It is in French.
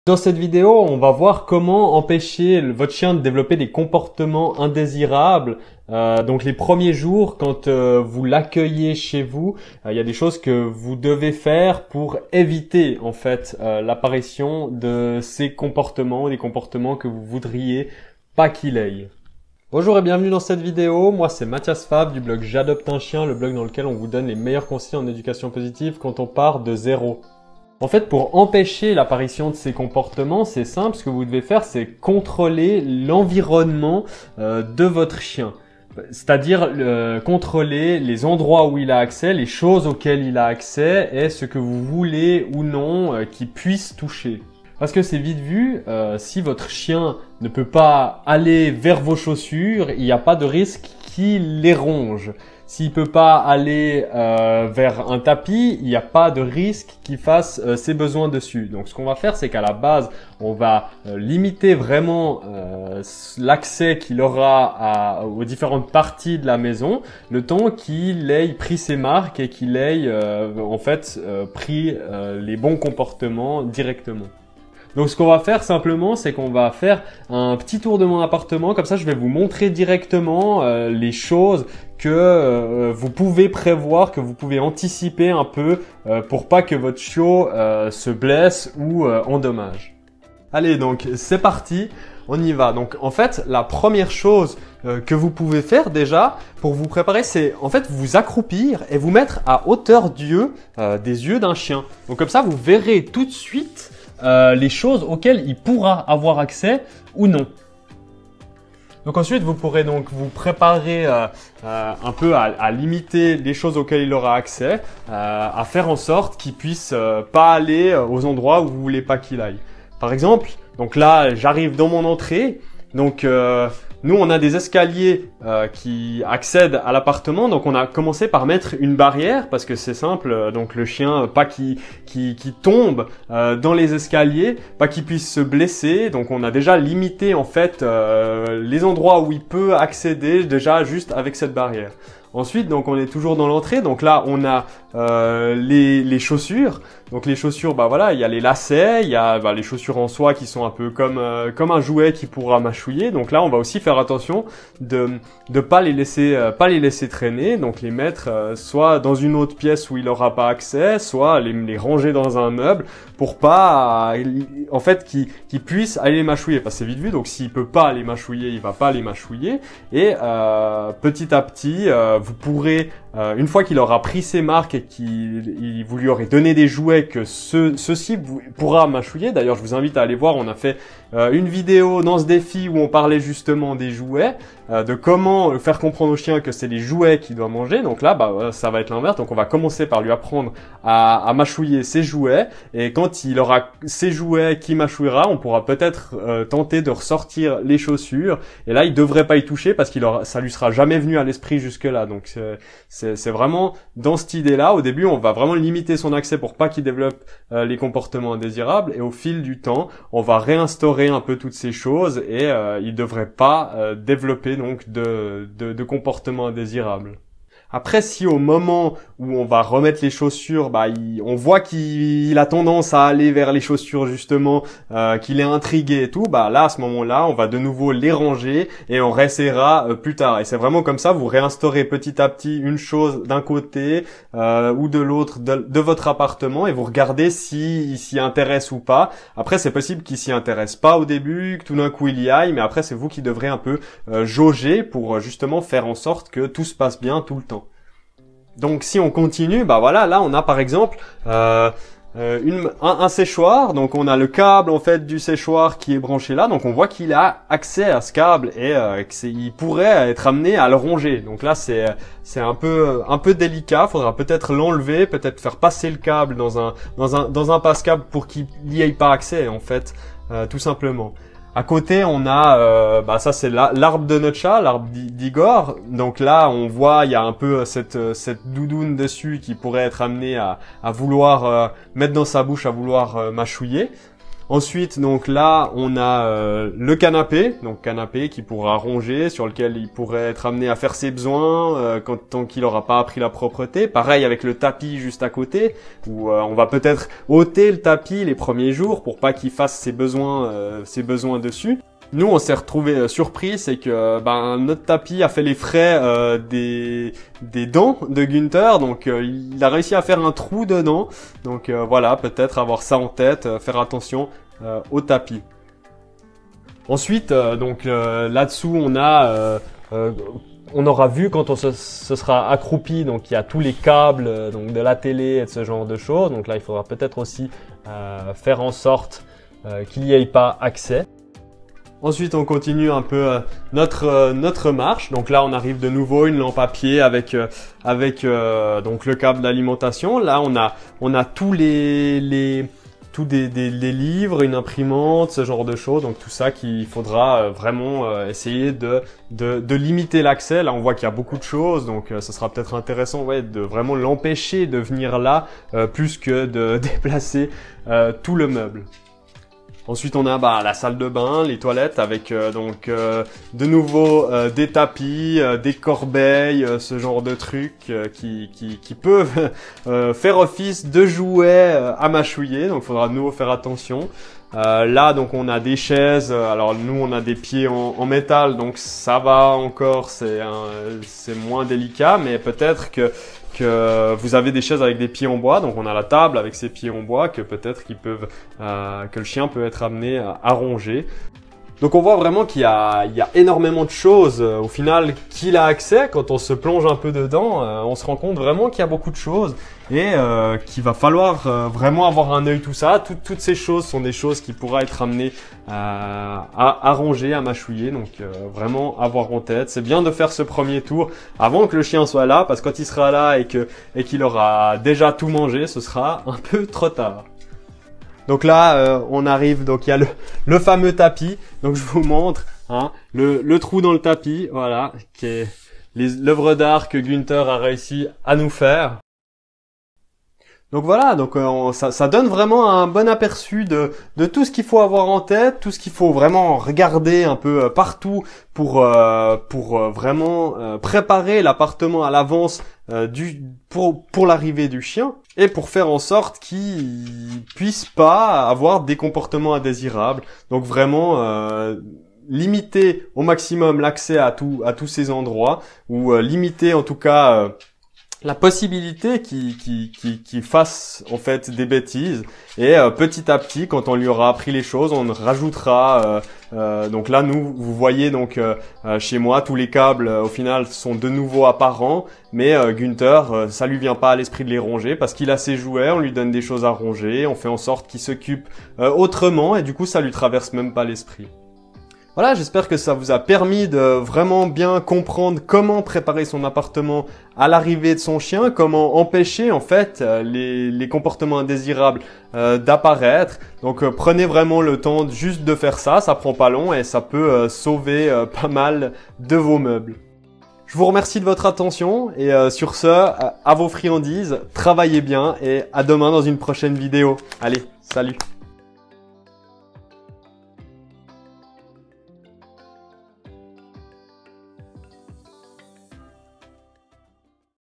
Dans cette vidéo, on va voir comment empêcher votre chien de développer des comportements indésirables. Donc les premiers jours, quand vous l'accueillez chez vous, il y a des choses que vous devez faire pour éviter en fait l'apparition de ces comportements, des comportements que vous voudriez pas qu'il ait. Bonjour et bienvenue dans cette vidéo. Moi c'est Mathias Favre du blog J'adopte un chien, le blog dans lequel on vous donne les meilleurs conseils en éducation positive quand on part de zéro. En fait, pour empêcher l'apparition de ces comportements, c'est simple, ce que vous devez faire, c'est contrôler l'environnement de votre chien. C'est-à-dire contrôler les endroits où il a accès, les choses auxquelles il a accès et ce que vous voulez ou non qu'il puisse toucher. Parce que c'est vite vu, si votre chien ne peut pas aller vers vos chaussures, il n'y a pas de risque qu'il les ronge. S'il peut pas aller vers un tapis, il n'y a pas de risque qu'il fasse ses besoins dessus. Donc ce qu'on va faire, c'est qu'à la base, on va limiter vraiment l'accès qu'il aura aux différentes parties de la maison, le temps qu'il ait pris ses marques et qu'il ait pris les bons comportements directement. Donc ce qu'on va faire simplement, c'est qu'on va faire un petit tour de mon appartement. Comme ça, je vais vous montrer directement les choses que vous pouvez prévoir, que vous pouvez anticiper un peu pour pas que votre chiot se blesse ou endommage. Allez, donc c'est parti, on y va. Donc en fait, la première chose que vous pouvez faire déjà pour vous préparer, c'est en fait vous accroupir et vous mettre à hauteur des yeux d'un chien. Donc comme ça, vous verrez tout de suite les choses auxquelles il pourra avoir accès ou non. Donc ensuite, vous pourrez donc vous préparer un peu à limiter les choses auxquelles il aura accès, à faire en sorte qu'il puisse pas aller aux endroits où vous voulez pas qu'il aille. Par exemple, donc là, j'arrive dans mon entrée, donc nous, on a des escaliers qui accèdent à l'appartement, donc on a commencé par mettre une barrière parce que c'est simple, donc le chien, pas qu'il tombe dans les escaliers, pas qu'il puisse se blesser, donc on a déjà limité en fait les endroits où il peut accéder déjà juste avec cette barrière. Ensuite, donc on est toujours dans l'entrée, donc là on a les chaussures. Donc les chaussures, bah voilà, il y a les lacets, il y a les chaussures en soie qui sont un peu comme un jouet qui pourra mâchouiller. Donc là, on va aussi faire attention de pas les laisser traîner, donc les mettre soit dans une autre pièce où il n'aura pas accès, soit les ranger dans un meuble pour pas en fait qu'il puisse aller les mâchouiller. Parce que c'est vite vu, donc s'il peut pas les mâchouiller, il va pas les mâchouiller. Et petit à petit, vous pourrez une fois qu'il aura pris ses marques et vous lui aurez donné des jouets que ceci pourra mâchouiller. D'ailleurs, je vous invite à aller voir, on a fait une vidéo dans ce défi où on parlait justement des jouets, de comment faire comprendre au chien que c'est les jouets qu'il doit manger. Donc là, ça va être l'inverse. Donc on va commencer par lui apprendre à mâchouiller ses jouets. Et quand il aura ses jouets qui mâchouillera, on pourra peut-être tenter de ressortir les chaussures. Et là, il devrait pas y toucher parce ça lui sera jamais venu à l'esprit jusque-là. Donc c'est vraiment dans cette idée-là. Au début, on va vraiment limiter son accès pour pas qu'il développe les comportements indésirables. Et au fil du temps, on va réinstaurer un peu toutes ces choses et il devrait pas développer donc de comportements indésirables. Après, si au moment où on va remettre les chaussures, on voit qu'il a tendance à aller vers les chaussures justement, qu'il est intrigué et tout, là à ce moment-là, on va de nouveau les ranger et on réessayera plus tard. Et c'est vraiment comme ça, vous réinstaurez petit à petit une chose d'un côté ou de l'autre de votre appartement et vous regardez s'il s'y intéresse ou pas. Après, c'est possible qu'il s'y intéresse pas au début, que tout d'un coup il y aille, mais après c'est vous qui devrez un peu jauger pour justement faire en sorte que tout se passe bien tout le temps. Donc si on continue, voilà, là on a par exemple un séchoir, donc on a le câble en fait du séchoir qui est branché là, donc on voit qu'il a accès à ce câble et il pourrait être amené à le ronger. Donc là c'est un peu délicat, faudra peut-être l'enlever, peut-être faire passer le câble dans un passe-câble pour qu'il n'y ait pas accès en fait, tout simplement. À côté, on a, ça c'est l'arbre de notre chat, l'arbre d'Igor. Donc là, on voit, il y a un peu cette doudoune dessus qui pourrait être amenée à vouloir mettre dans sa bouche, à vouloir mâchouiller. Ensuite, donc là, on a le canapé, donc canapé qui pourra ronger, sur lequel il pourrait être amené à faire ses besoins tant qu'il n'aura pas appris la propreté. Pareil avec le tapis juste à côté, où on va peut-être ôter le tapis les premiers jours pour pas qu'il fasse ses besoins dessus. Nous, on s'est retrouvé surpris, c'est que notre tapis a fait les frais des dents de Günther, donc il a réussi à faire un trou dedans. Donc voilà, peut-être avoir ça en tête, faire attention au tapis. Ensuite, donc là-dessous, on aura vu quand on se sera accroupi, donc il y a tous les câbles donc de la télé et de ce genre de choses. Donc là, il faudra peut-être aussi faire en sorte qu'il n'y ait pas accès. Ensuite, on continue un peu notre marche. Donc là, on arrive de nouveau une lampe à pied avec donc le câble d'alimentation. Là, on a tous des livres, une imprimante, ce genre de choses. Donc tout ça qu'il faudra vraiment essayer de limiter l'accès. Là, on voit qu'il y a beaucoup de choses, donc ça sera peut-être intéressant de vraiment l'empêcher de venir là plus que de déplacer tout le meuble. Ensuite, on a la salle de bain, les toilettes avec de nouveau des tapis, des corbeilles, ce genre de trucs qui peuvent faire office de jouets à mâchouiller. Donc, il faudra de nouveau faire attention. Là, donc, on a des chaises. Alors, nous, on a des pieds en métal, donc ça va encore. C'est moins délicat, mais peut-être que vous avez des chaises avec des pieds en bois, donc on a la table avec ses pieds en bois que peut-être que le chien peut être amené à ronger. Donc on voit vraiment qu'il y a énormément de choses au final qu'il a accès. Quand on se plonge un peu dedans, on se rend compte vraiment qu'il y a beaucoup de choses et qu'il va falloir vraiment avoir un œil tout ça. Toutes ces choses sont des choses qui pourraient être amenées à ronger, à mâchouiller. Donc vraiment avoir en tête. C'est bien de faire ce premier tour avant que le chien soit là, parce que quand il sera là et qu'il aura déjà tout mangé, ce sera un peu trop tard. Donc là, on arrive, donc il y a le fameux tapis. Donc je vous montre le trou dans le tapis, voilà, qui est l'œuvre d'art que Günther a réussi à nous faire. Donc voilà, donc ça donne vraiment un bon aperçu de tout ce qu'il faut avoir en tête, tout ce qu'il faut vraiment regarder un peu partout pour vraiment préparer l'appartement à l'avance pour l'arrivée du chien et pour faire en sorte qu'il puisse pas avoir des comportements indésirables. Donc vraiment limiter au maximum l'accès à tous ces endroits, ou limiter en tout cas la possibilité qu'il fasse en fait des bêtises, et petit à petit, quand on lui aura appris les choses, on rajoutera donc là vous voyez donc chez moi tous les câbles au final sont de nouveau apparents, mais Günther ça lui vient pas à l'esprit de les ronger parce qu'il a ses jouets, on lui donne des choses à ronger, on fait en sorte qu'il s'occupe autrement, et du coup ça lui traverse même pas l'esprit. Voilà, j'espère que ça vous a permis de vraiment bien comprendre comment préparer son appartement à l'arrivée de son chien, comment empêcher en fait les comportements indésirables d'apparaître. Donc prenez vraiment le temps juste de faire ça prend pas long et ça peut sauver pas mal de vos meubles. Je vous remercie de votre attention et sur ce, à vos friandises, travaillez bien et à demain dans une prochaine vidéo. Allez, salut!